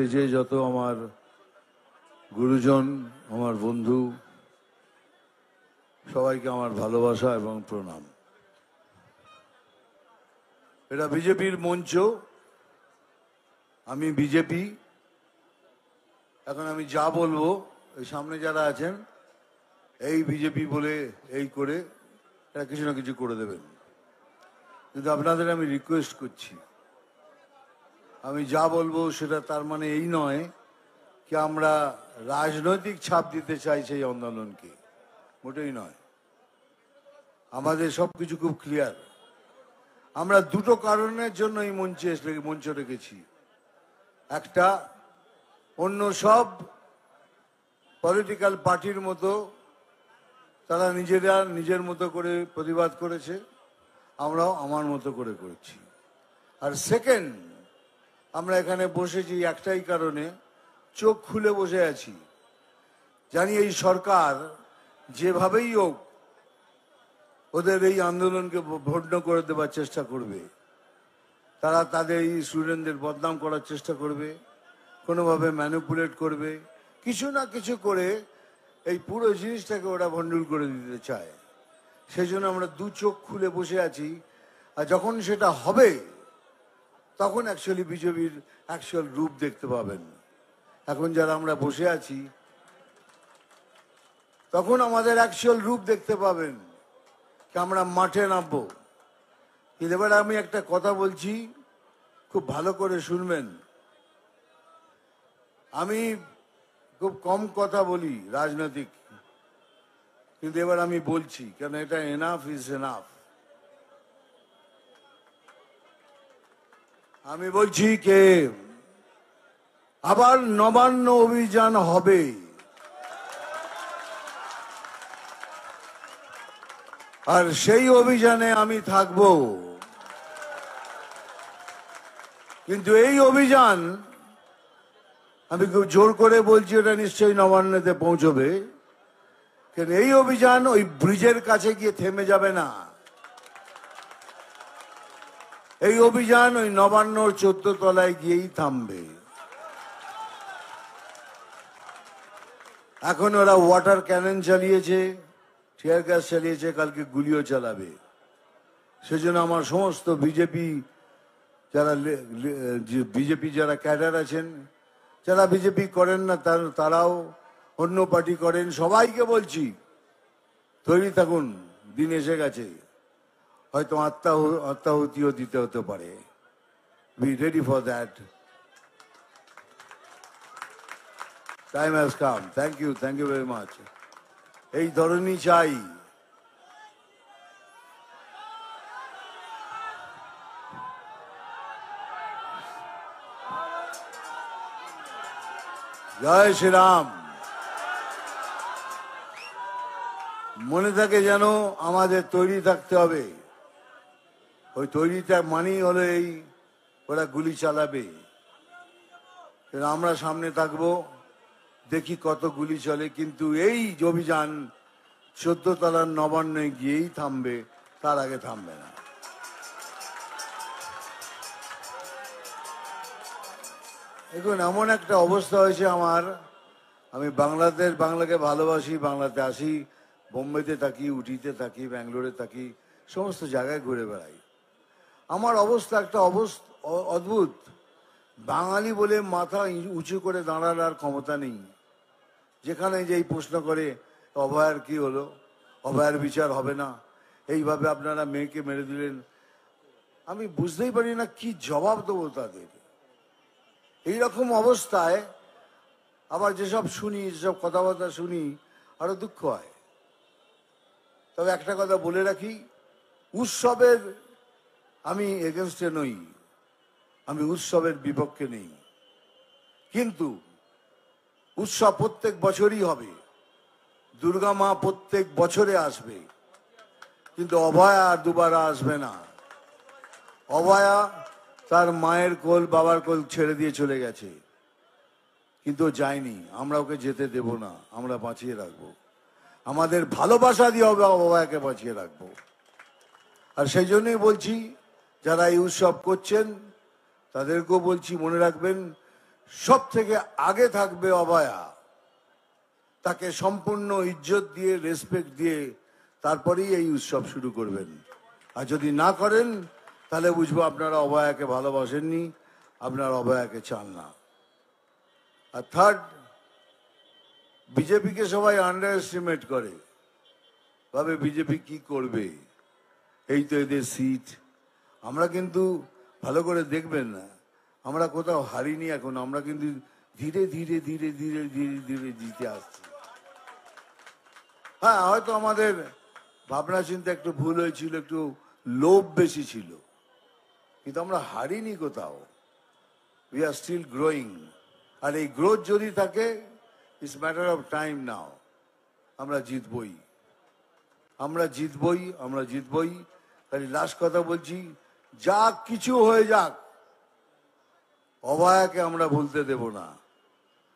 স্টেজে যত আমার গুরুজন, আমার বন্ধু, সবাইকে আমার ভালোবাসা এবং প্রণাম। এটা বিজেপির মঞ্চ, আমি বিজেপি। এখন আমি যা বলবো, এই সামনে যারা আছেন, এই বিজেপি বলে এই করে এরা কিছু না কিছু করে দেবেন। কিন্তু আপনাদের আমি রিকোয়েস্ট করছি, আমি যা বলবো সেটা তার মানে এই নয় কি আমরা রাজনৈতিক ছাপ দিতে চাই সেই আন্দোলনকে, মোটেই নয়। আমাদের সবকিছু খুব ক্লিয়ার। আমরা দুটো কারণের জন্য এই মঞ্চ রেখেছি। একটা, অন্য সব পলিটিক্যাল পার্টির মতো তারা নিজের মতো করে প্রতিবাদ করেছে, আমরাও আমার মতো করে করেছি। আর সেকেন্ড, আমরা এখানে বসেছি একটাই কারণে, চোখ খুলে বসে আছি। জানি এই সরকার যেভাবেই হোক ওদের এই আন্দোলনকে ভণ্ড করে দেওয়ার চেষ্টা করবে। তারা তাদের এই স্টুডেন্টদের বদনাম করার চেষ্টা করবে, কোনোভাবে ম্যানিপুলেট করবে, কিছু না কিছু করে এই পুরো জিনিসটাকে ওরা ভণ্ডুল করে দিতে চায়। সেই জন্য আমরা দু চোখ খুলে বসে আছি। আর যখন সেটা হবে তখন অ্যাকচুয়ালি বিজেপির অ্যাকচুয়াল রূপ দেখতে পাবেন। এখন যারা আমরা বসে আছি তখন আমাদের অ্যাকচুয়াল রূপ দেখতে পাবেন, কি আমরা মাঠে নামবো। কিন্তু এবার আমি একটা কথা বলছি, খুব ভালো করে শুনবেন। আমি খুব কম কথা বলি রাজনৈতিক, কিন্তু এবার আমি বলছি, কেন এটা এনাফ ইজ এনাফ। আমি বলছি কে আবার নবান্ন অভিযান হবে। আর সেই অভিযানে আমি থাকব। কিন্তু এই অভিযান, আমি খুব জোর করে বলছি, ওটা নিশ্চয়ই নবান্নতে পৌঁছবে। কিন্তু এই অভিযান ওই ব্রিজের কাছে গিয়ে থেমে যাবে না। এই অভিযান ওই নবান্নর 14 তলায় গিয়েই থামবে। এখন ওরা ওয়াটার ক্যানন চালিয়েছে, টিয়ার গ্যাস চালিয়েছে, কালকে গুলিও চালাবে। সেজন্য আমার সমস্ত বিজেপি যারা ক্যাডার আছেন, যারা বিজেপি করেন না তারাও অন্য পার্টি করেন, সবাইকে বলছি তৈরি থাকুন, দিন এসে গেছে, হয়তো আত্মাহুতিও দিতে হতে পারে। Be ready for that, time has come. Thank you very much. এই ধরনই চাই। জয় শ্রীরাম। মনে থাকে যেন আমাদের তৈরি থাকতে হবে। ওই তৈরিটা মানেই হলো এই ওরা গুলি চালাবে, আমরা সামনে থাকবো, দেখি কত গুলি চলে। কিন্তু এই অভিযান 14 তলার নবান্নে গিয়েই থামবে, তার আগে থামবে না। দেখুন, এমন একটা অবস্থা হয়েছে আমার, আমি বাংলাকে ভালোবাসি, বাংলাতে আসি, বোম্বেতে থাকি, উটিতে থাকি, ব্যাঙ্গালোরে থাকি, সমস্ত জায়গায় ঘুরে বেড়াই। আমার অবস্থা একটা অদ্ভুত। বাঙালি বলে মাথা উঁচু করে দাঁড়ার আর ক্ষমতা নেই। যেখানে যেই প্রশ্ন করে অভয়ার কি হলো, অভয়ার বিচার হবে না, এইভাবে আপনারা মেয়েকে মেরে দিলেন, আমি বুঝতেই পারি না কি জবাব দেবো তাদের। এইরকম অবস্থায় আবার যেসব কথাবার্তা শুনি, আরো দুঃখ হয়। তবে একটা কথা বলে রাখি, উৎসবের আমি এগেনস্টে নই, আমি উৎসবের বিপক্ষে নেই। কিন্তু উৎসব প্রত্যেক বছরই হবে, দুর্গা মা প্রত্যেক বছরে আসবে, কিন্তু অভয়া আর দুবার আসবে না। অভয়া তার মায়ের কোল, বাবার কোল ছেড়ে দিয়ে চলে গেছে, কিন্তু যায়নি। আমরা ওকে যেতে দেব না, আমরা বাঁচিয়ে রাখবো। আমাদের ভালোবাসা দিয়ে অভয়াকে বাঁচিয়ে রাখবো। আর সেই জন্যই বলছি, যারা এই উৎসব করছেন তাদেরকেও বলছি, মনে রাখবেন সব থেকে আগে থাকবে অভয়া। তাকে সম্পূর্ণ ইজ্জত দিয়ে, রেসপেক্ট দিয়ে তারপরেই এই উৎসব শুরু করবেন। আর যদি না করেন তাহলে বুঝবো আপনারা অভয়াকে ভালোবাসেননি, আপনারা অভয়াকে চান না। আর থার্ড, বিজেপিকে সবাই আন্ডার এস্টিমেট করে, ভাবে বিজেপি কি করবে, এই তো এদের সিট। আমরা কিন্তু ভালো করে দেখবেন না, আমরা কোথাও হারিনি এখন, আমরা কিন্তু ধীরে ধীরে ধীরে ধীরে ধীরে ধীরে জিতে আসছি। হ্যাঁ, হয়তো আমাদের ভাবনা চিন্তা একটু ভুল হয়েছিল, একটু লোভ বেশি ছিল, কিন্তু আমরা হারিনি কোথাও। We are still growing. আর এই গ্রোথ যদি থাকে, it's matter of time now. আমরা জিতবই, আমরা জিতবই, আমরা জিতবই। খালি লাস্ট কথা বলছি, যা কিছু হয়ে যাক, অভয়াকে আমরা ভুলতে দেব না।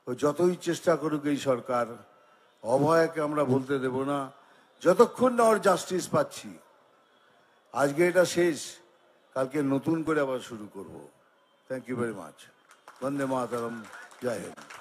ও যতই চেষ্টা করুক এই সরকার, অভয়াকে আমরা ভুলতে দেব না, যতক্ষণ না ওর জাস্টিস পাচ্ছি। আজকে এটা শেষ, কালকে নতুন করে আবার শুরু করব। Thank you very much. বন্দে মাতরম, জয় হিন্দ।